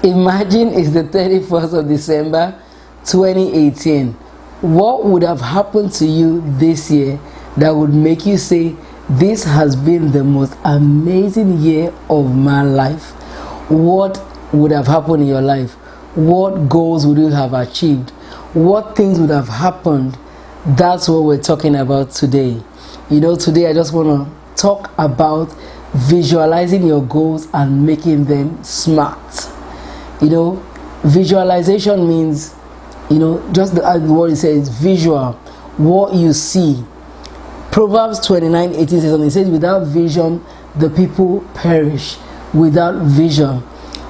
Imagine it's the 31st of December 2018. What would have happened to you this year that would make you say, this has been the most amazing year of my life? What would have happened in your life? What goals would you have achieved? What things would have happened? That's what we're talking about today. You know, today I just want to talk about visualizing your goals and making them SMART. You know, visualization means, you know, just as the word it says, visual, what you see. Proverbs 29:18 says something. It says, without vision, the people perish. Without vision.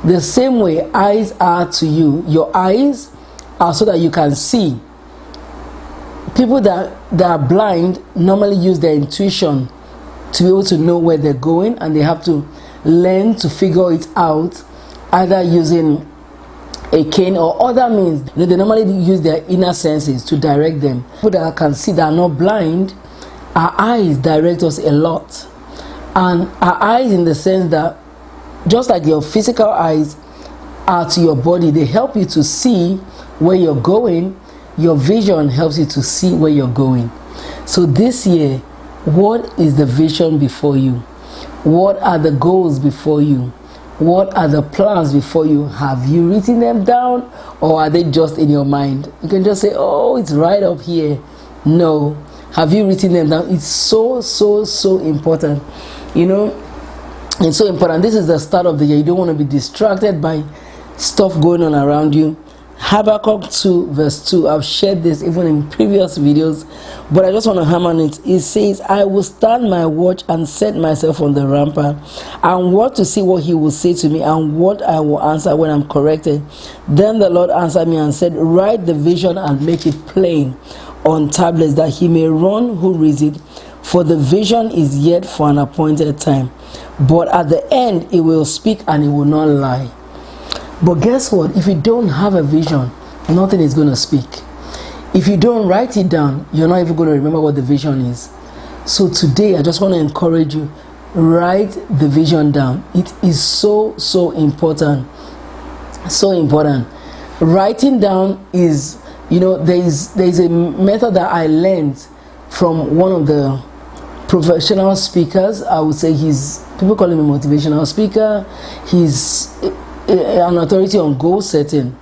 The same way eyes are to you. Your eyes are so that you can see. People that are blind normally use their intuition to be able to know where they're going, and they have to learn to figure it out, either using a cane or other means. They normally use their inner senses to direct them. People that can see, that are not blind, our eyes direct us a lot. And our eyes, in the sense that just like your physical eyes are to your body, they help you to see where you're going. Your vision helps you to see where you're going. So this year, what is the vision before you? What are the goals before you? What are the plans before you? Have you written them down, or are they just in your mind? You can just say, oh, it's right up here. No. Have you written them down? It's so important. You know, it's so important. This is the start of the year. You don't want to be distracted by stuff going on around you. Habakkuk 2 verse 2. I've shared this even in previous videos, but I just want to hammer on it. It says, I will stand my watch and set myself on the rampart, and watch to see what he will say to me, and what I will answer when I'm corrected. Then the Lord answered me and said, write the vision and make it plain on tablets, that he may run who reads it. For the vision is yet for an appointed time, but at the end it will speak and it will not lie. But guess what? If you don't have a vision, nothing is going to speak. If you don't write it down, you're not even going to remember what the vision is. So today, I just want to encourage you, write the vision down. It is so important. So important. Writing down is, you know, there is a method that I learned from one of the professional speakers. I would say people call him a motivational speaker. He's an authority on goal setting.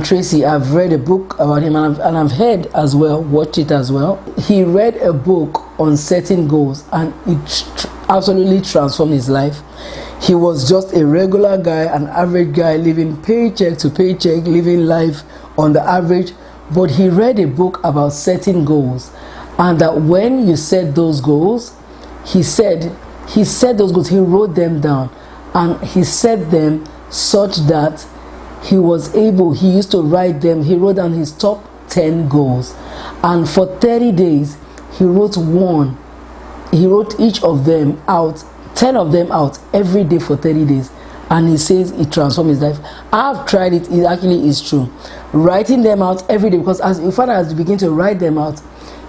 Tracy, I've read a book about him, and I've heard as well, watched it as well. He read a book on setting goals, and it absolutely transformed his life. He was just a regular guy, an average guy, living paycheck to paycheck, living life on the average. But he read a book about setting goals, and that when you set those goals, he set those goals, he wrote them down, and he set them such that he used to write them. He wrote down his top 10 goals, and for 30 days he wrote each of them out, 10 of them out every day for 30 days, and he says it transformed his life. I've tried it. It actually is true. Writing them out every day, because as you begin to write them out,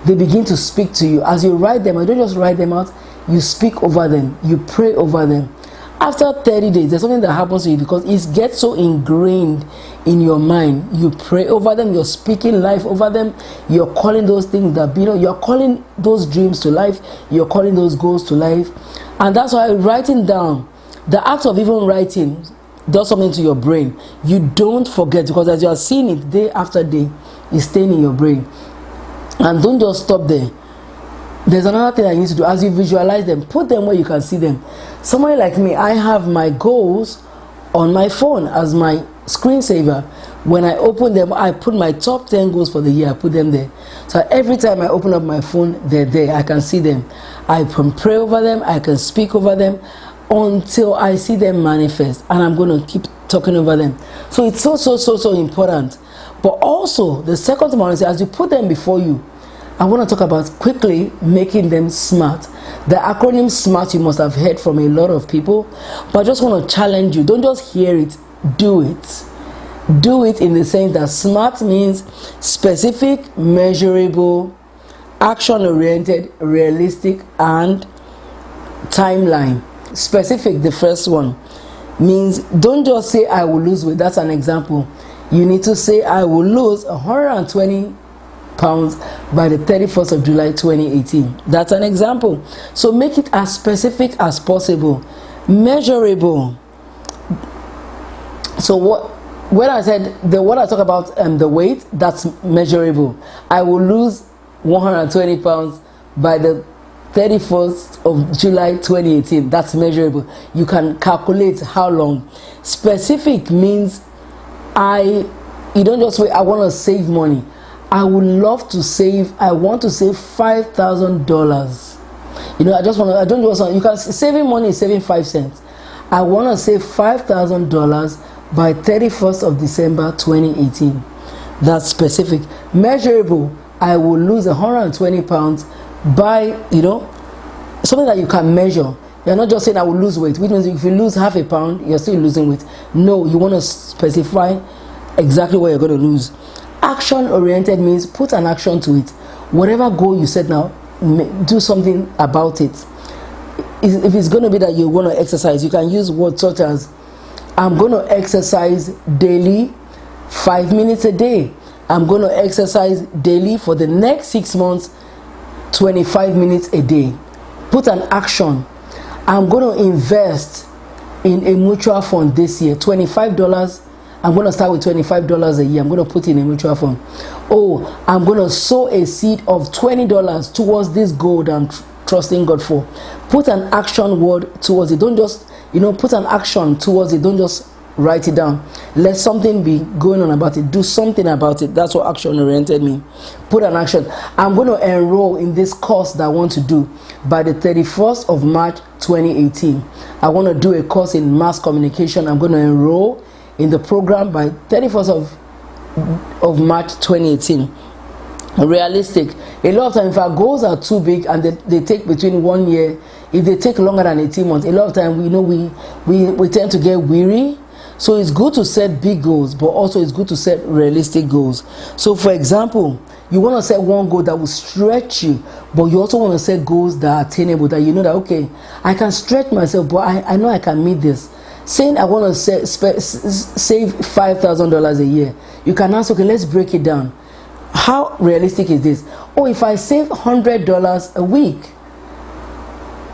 they begin to speak to you. As you write them, you don't just write them out, you speak over them, you pray over them. After 30 days, there's something that happens to you, because it gets so ingrained in your mind. You pray over them, you're speaking life over them, you're calling those things that, you know, you're calling those dreams to life, you're calling those goals to life. And that's why writing down, the act of even writing does something to your brain. You don't forget, because as you are seeing it day after day, it's staying in your brain. And don't just stop there. There's another thing I need to do. As you visualize them, put them where you can see them. Somebody like me, I have my goals on my phone as my screensaver. When I open them, I put my top 10 goals for the year, I put them there. So every time I open up my phone, they're there. I can see them. I can pray over them. I can speak over them until I see them manifest. And I'm going to keep talking over them. So it's so important. But also, the second thing I want to say, as you put them before you, I want to talk about quickly making them SMART. The acronym SMART you must have heard from a lot of people, but I just want to challenge you. Don't just hear it, do it. Do it in the sense that SMART means specific, measurable, action-oriented, realistic, and timeline. Specific, the first one. means don't just say I will lose weight. That's an example. You need to say I will lose 120 pounds by the 31st of July 2018. That's an example. So make it as specific as possible, measurable. So when I said what I talk about the weight, that's measurable. I will lose 120 pounds by the 31st of July 2018. That's measurable. You can calculate how long. Specific means you don't just wait, I want to save money. I would love to save, I want to save $5,000. You know, I don't just want, you can, saving money is saving 5 cents. I want to save $5,000 by 31st of December 2018. That's specific. Measurable, I will lose 120 pounds by, you know, something that you can measure. You're not just saying I will lose weight, which means if you lose half a pound, you're still losing weight. No, you want to specify exactly what you're going to lose. Action oriented means put an action to it. Whatever goal you set now, do something about it. If it's going to be that you want to exercise, you can use words such as I'm going to exercise daily 5 minutes a day. I'm going to exercise daily for the next 6 months 25 minutes a day. Put an action. I'm going to invest in a mutual fund this year, $25. I'm going to start with $25 a year. I'm going to put in a mutual fund. Oh, I'm going to sow a seed of $20 towards this goal that I'm trusting God for. Put an action word towards it. Don't just, put an action towards it. Don't just write it down. Let something be going on about it. Do something about it. That's what action oriented means. Put an action. I'm going to enroll in this course that I want to do by the 31st of March 2018. I want to do a course in mass communication. I'm going to enroll in the program by 31st of March 2018. Realistic. A lot of times if our goals are too big and they take between 1 year, if they take longer than 18 months, a lot of time we tend to get weary. So it's good to set big goals, but also it's good to set realistic goals. So for example, you want to set one goal that will stretch you, but you also want to set goals that are attainable, that you know that, okay, I can stretch myself, but I know I can meet this. Saying I want to save $5,000 a year, you can ask, okay, let's break it down. How realistic is this? Oh, if I save $100 a week,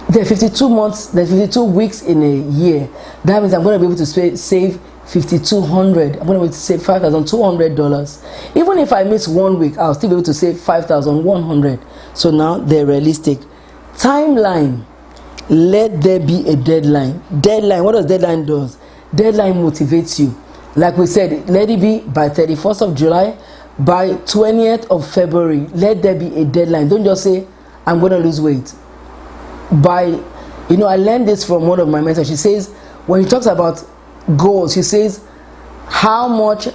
there are 52 months, there's 52 weeks in a year. That means I'm going to be able to save $5,200. I'm going to be able to save $5,200. Even if I miss 1 week, I'll still be able to save $5,100. So now they're realistic. Timeline. Let there be a deadline. Deadline, what does deadline do? Deadline motivates you. Like we said, let it be by 31st of July, by 20th of February. Let there be a deadline. Don't just say, I'm going to lose weight. I learned this from one of my mentors. She says, when she talks about goals, she says, how much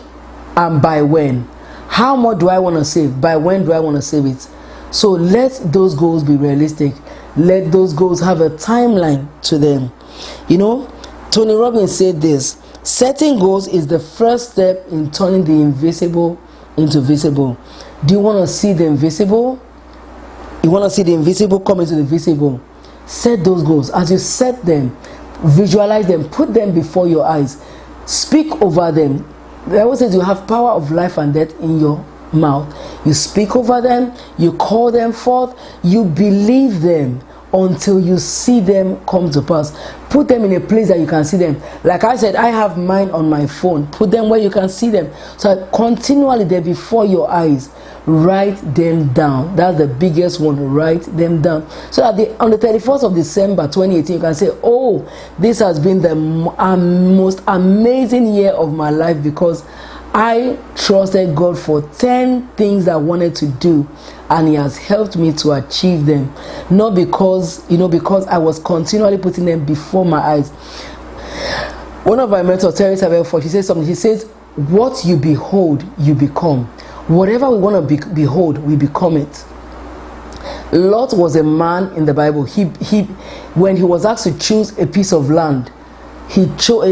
and by when? How much do I want to save? By when do I want to save it? So let those goals be realistic. Let those goals have a timeline to them. Tony Robbins said this: setting goals is the first step in turning the invisible into visible. Do you want to see the invisible? You want to see the invisible come into the visible? Set those goals. As you set them, visualize them, put them before your eyes, speak over them. The Bible says you have power of life and death in your mouth. You speak over them, you call them forth, you believe them until you see them come to pass. Put them in a place that you can see them. Like I said, I have mine on my phone. Put them where you can see them. So continually they're before your eyes. Write them down. That's the biggest one. Write them down. So that on the 31st of December 2018, you can say, oh, this has been the most amazing year of my life because I trusted God for 10 things I wanted to do, and He has helped me to achieve them. Not because I was continually putting them before my eyes. One of my mentors, Tracy, she says something. She says, what you behold, you become. Whatever we want to behold, we become it. Lot was a man in the Bible. When he was asked to choose a piece of land, he chose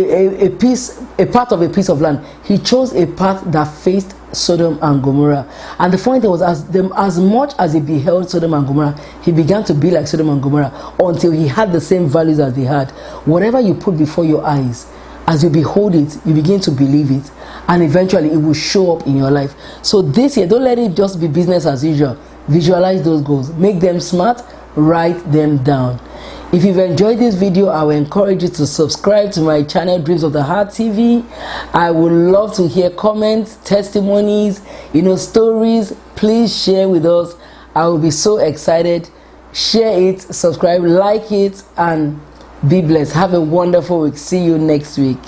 a part of a piece of land. He chose a path that faced Sodom and Gomorrah. And the funny thing was, as much as he beheld Sodom and Gomorrah, he began to be like Sodom and Gomorrah until he had the same values as they had. Whatever you put before your eyes, as you behold it, you begin to believe it, and eventually it will show up in your life. So this year, don't let it just be business as usual. Visualize those goals, make them SMART, write them down. If you've enjoyed this video, I will encourage you to subscribe to my channel, Dreams of the Heart TV. I would love to hear comments, testimonies, stories. Please share with us. I will be so excited. Share it, subscribe, like it, and be blessed. Have a wonderful week. See you next week.